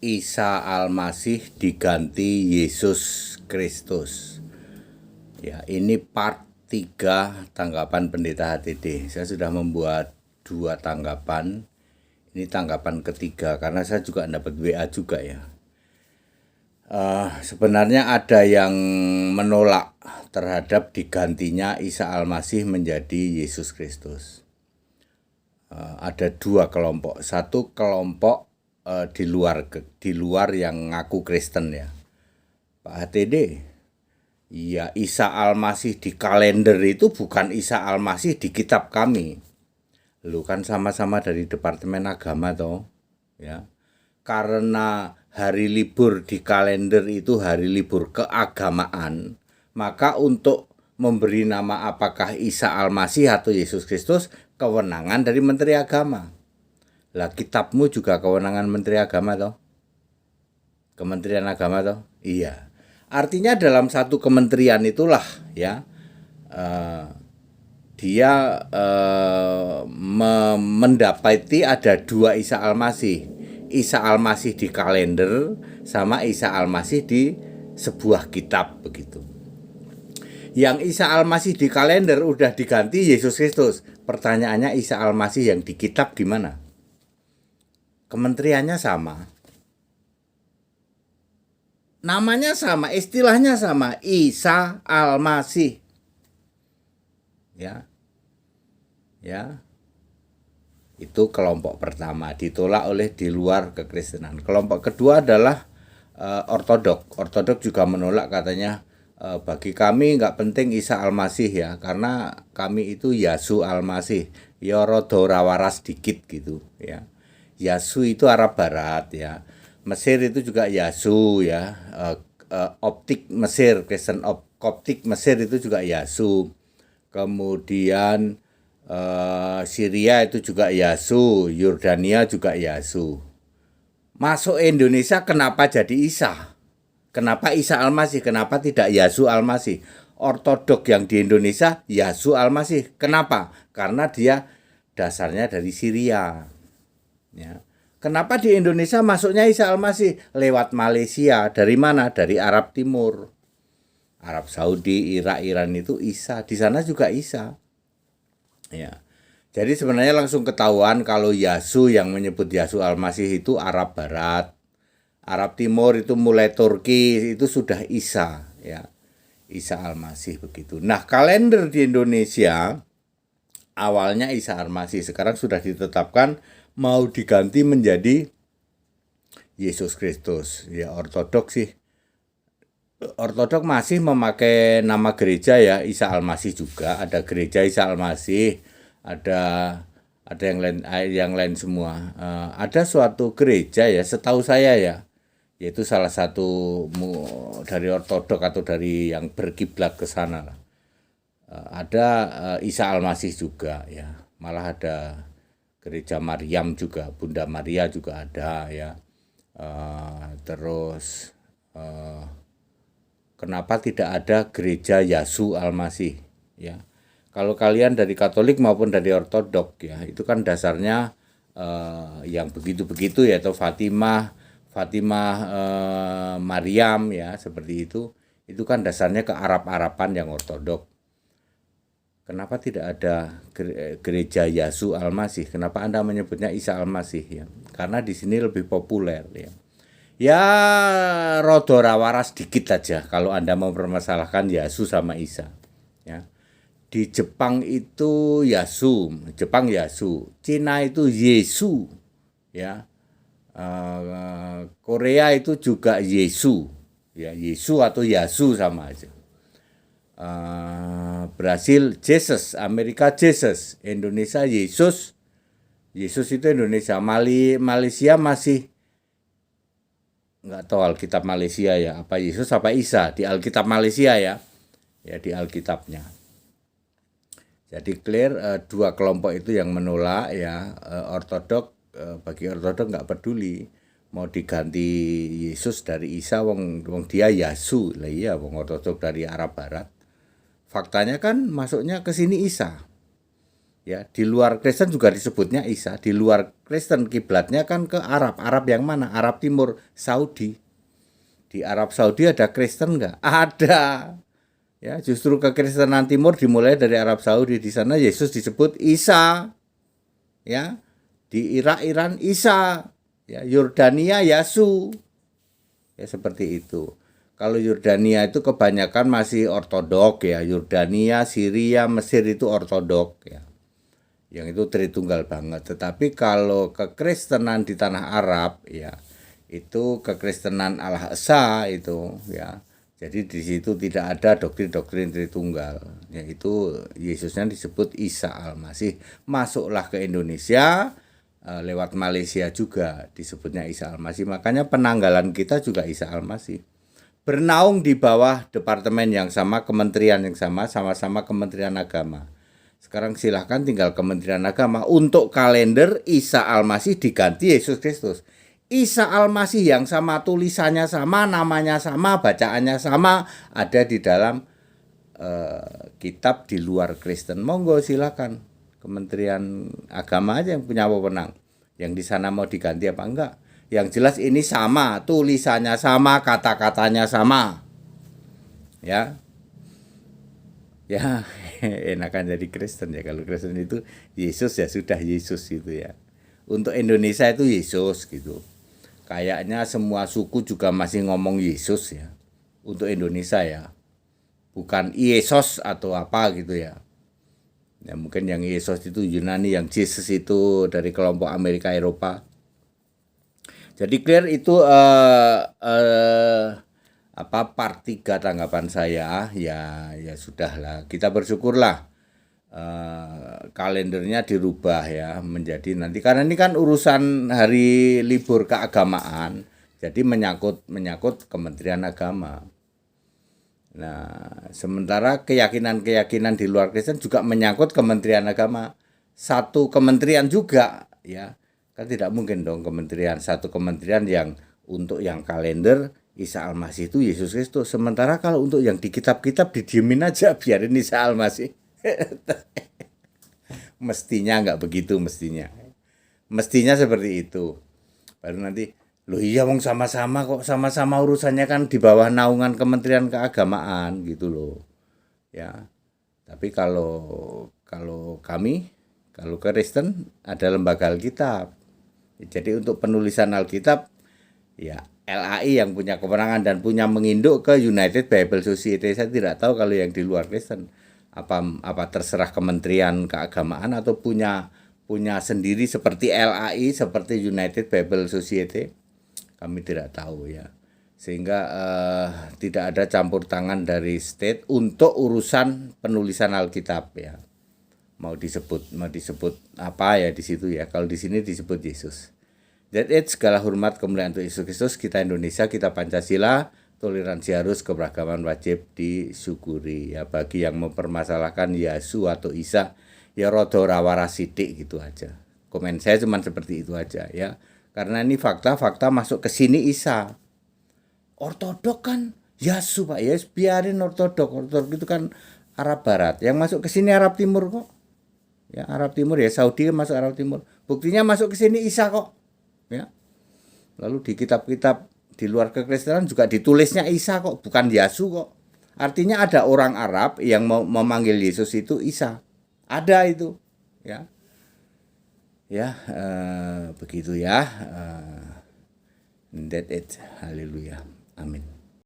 Isa Al-Masih diganti Yesus Kristus. Ya, ini part 3 tanggapan Pendeta HTD. Saya sudah membuat 2 tanggapan. Ini tanggapan ketiga karena saya juga dapat WA juga ya. Sebenarnya ada yang menolak terhadap digantinya Isa Al-Masih menjadi Yesus Kristus. Ada 2 kelompok. Satu kelompok di luar yang ngaku Kristen ya. Pak HTD, ya Isa Al-Masih di kalender itu bukan Isa Al-Masih di kitab kami. Lu kan sama-sama dari Departemen Agama toh, ya. Karena hari libur di kalender itu hari libur keagamaan, maka untuk memberi nama apakah Isa Al-Masih atau Yesus Kristus kewenangan dari Menteri Agama. Lah kitabmu juga kewenangan Menteri Agama toh? Kementerian Agama toh? Iya. Artinya dalam satu kementerian itulah ya dia mendapati ada 2 Isa Al-Masih. Isa Al-Masih di kalender sama Isa Al-Masih di sebuah kitab begitu. Yang Isa Al-Masih di kalender udah diganti Yesus Kristus. Pertanyaannya Isa Al-Masih yang di kitab di mana? Kementeriannya sama, namanya sama, istilahnya sama, Isa Al-Masih. Ya. Itu kelompok pertama, ditolak oleh di luar kekristenan. Kelompok kedua adalah ortodok. Ortodok juga menolak, katanya bagi kami nggak penting Isa Al-Masih ya, karena kami itu Yasu Al-Masih. Ya rodo rawaras dikit gitu ya. Yasu itu Arab Barat ya. Mesir itu juga Yasu ya. Optik Mesir, Kristen Koptik Mesir itu juga Yasu. Kemudian Syria itu juga Yasu, Yordania juga Yasu. Masuk Indonesia kenapa jadi Isa? Kenapa Isa Al-Masih? Kenapa tidak Yasu Al-Masih? Ortodok yang di Indonesia Yasu Al-Masih. Kenapa? Karena dia dasarnya dari Syria. Ya. Kenapa di Indonesia masuknya Isa Al-Masih? Lewat Malaysia. Dari mana? Dari Arab Timur. Arab Saudi, Irak, Iran itu Isa. Di sana juga Isa. Ya. Jadi sebenarnya langsung ketahuan kalau Yasu yang menyebut Yasu Al-Masih itu Arab Barat. Arab Timur itu mulai Turki itu sudah Isa ya. Isa Al-Masih begitu. Nah, kalender di Indonesia awalnya Isa Al-Masih, sekarang sudah ditetapkan mau diganti menjadi Yesus Kristus. Ya ortodok sih. Ortodok masih memakai nama gereja ya, Isa Al-Masih juga. Ada gereja Isa Al-Masih, ada yang lain semua. Ada suatu gereja ya, setahu saya ya, yaitu salah satu dari ortodok atau dari yang berkiblat ke sana lah. Ada Isa Al-Masih juga ya. Malah ada Gereja Maryam juga, Bunda Maria juga ada ya. Terus kenapa tidak ada Gereja Yasu Al-Masih ya? Kalau kalian dari Katolik maupun dari Ortodok ya, itu kan dasarnya yang begitu-begitu ya, atau Fatimah Maryam ya, seperti itu kan dasarnya ke Arab-Araban yang Ortodok. Kenapa tidak ada gereja Yasu Al-Masih? Kenapa Anda menyebutnya Isa Al-Masih ya? Karena di sini lebih populer ya. Ya rodo rawaras dikit aja kalau Anda mau mempermasalahkan Yasu sama Isa ya. Di Jepang itu Yasu, Jepang Yasu. Cina itu Yesu ya. Korea itu juga Yesu ya, Yesu atau Yasu sama aja. Brasil Jesus, Amerika Jesus, Indonesia Yesus. Yesus itu Indonesia. Malaysia masih nggak tahu Alkitab Malaysia ya, apa Yesus apa Isa di Alkitab Malaysia ya. Ya di Alkitabnya. Jadi clear, 2 kelompok itu yang menolak ya. Ortodok, bagi ortodok nggak peduli mau diganti Yesus dari Isa, wong dia Yasu lah iya, wong ortodok dari Arab Barat. Faktanya kan masuknya ke sini Isa. Ya, di luar Kristen juga disebutnya Isa. Di luar Kristen kiblatnya kan ke Arab. Arab yang mana? Arab Timur, Saudi. Di Arab Saudi ada Kristen nggak? Ada. Ya, justru kekristenan Timur dimulai dari Arab Saudi. Di sana Yesus disebut Isa. Ya, di Irak, Iran Isa. Ya, Yordania Yasu. Ya, seperti itu. Kalau Yordania itu kebanyakan masih ortodok ya. Yordania, Syria, Mesir itu ortodok ya. Yang itu Tritunggal banget. Tetapi kalau kekristenan di tanah Arab ya, itu kekristenan Al-Aqsa itu ya. Jadi di situ tidak ada doktrin-doktrin Tritunggal. Yaitu Yesusnya disebut Isa Al-Masih. Masuklah ke Indonesia lewat Malaysia juga disebutnya Isa Al-Masih. Makanya penanggalan kita juga Isa Al-Masih. Bernaung di bawah departemen yang sama, kementerian yang sama, sama-sama Kementerian Agama. Sekarang silahkan tinggal Kementerian Agama untuk kalender Isa Al-Masih diganti Yesus Kristus. Isa Al-Masih yang sama, tulisannya sama, namanya sama, bacaannya sama, ada di dalam kitab di luar Kristen. Monggo silakan. Kementerian Agama aja yang punya wewenang. Yang di sana mau diganti apa enggak? Yang jelas ini sama, tulisannya sama, kata-katanya sama. Ya. Ya, enakan jadi Kristen ya. Kalau Kristen itu Yesus ya sudah Yesus gitu ya. Untuk Indonesia itu Yesus gitu. Kayaknya semua suku juga masih ngomong Yesus ya. Untuk Indonesia ya. Bukan Yesus atau apa gitu ya. Ya mungkin yang Yesus itu Yunani, yang Jesus itu dari kelompok Amerika Eropa. Jadi clear itu part 3 tanggapan saya ya sudahlah, kita bersyukurlah kalendernya dirubah ya menjadi nanti, karena ini kan urusan hari libur keagamaan, jadi menyangkut Kementerian Agama. Nah, sementara keyakinan-keyakinan di luar Kristen juga menyangkut Kementerian Agama, satu kementerian juga ya. Kan tidak mungkin dong satu kementerian yang untuk yang kalender Isa Al-Masih itu Yesus Kristus. Sementara kalau untuk yang di kitab-kitab didiemin aja, biarin Isa Al-Masih. Mestinya nggak begitu mestinya. Mestinya seperti itu. Baru nanti, loh iya wong sama-sama kok, sama-sama urusannya kan di bawah naungan Kementerian Keagamaan gitu loh. Ya. Tapi kalau Kristen ada lembaga Alkitab. Jadi untuk penulisan Alkitab ya LAI yang punya kewenangan dan punya menginduk ke United Bible Society. Saya tidak tahu kalau yang di luar Kristen apa terserah Kementerian Keagamaan atau punya sendiri seperti LAI, seperti United Bible Society. Kami tidak tahu ya. Sehingga tidak ada campur tangan dari state untuk urusan penulisan Alkitab ya. Mau disebut apa ya di situ ya. Kalau di sini disebut Yesus. That it, segala hormat kemuliaan untuk Yesus Kristus. Kita Indonesia, kita Pancasila, toleransi harus, keberagaman wajib disyukuri. Ya bagi yang mempermasalahkan Yesus atau Isa, ya rodo rawara sidik gitu aja. Komen saya cuma seperti itu aja ya. Karena ini fakta masuk ke sini Isa. Ortodok kan Yesus Pak, ya biarin ortodok itu kan Arab Barat. Yang masuk ke sini Arab Timur kok. Ya Arab Timur ya, Saudi masuk Arab Timur. Buktinya masuk ke sini Isa kok. Ya. Lalu di kitab-kitab di luar kekristenan juga ditulisnya Isa kok, bukan Yesus kok. Artinya ada orang Arab yang memanggil Yesus itu Isa. Ada itu. Ya. Ya, begitu ya. That it. Haleluya. Amin.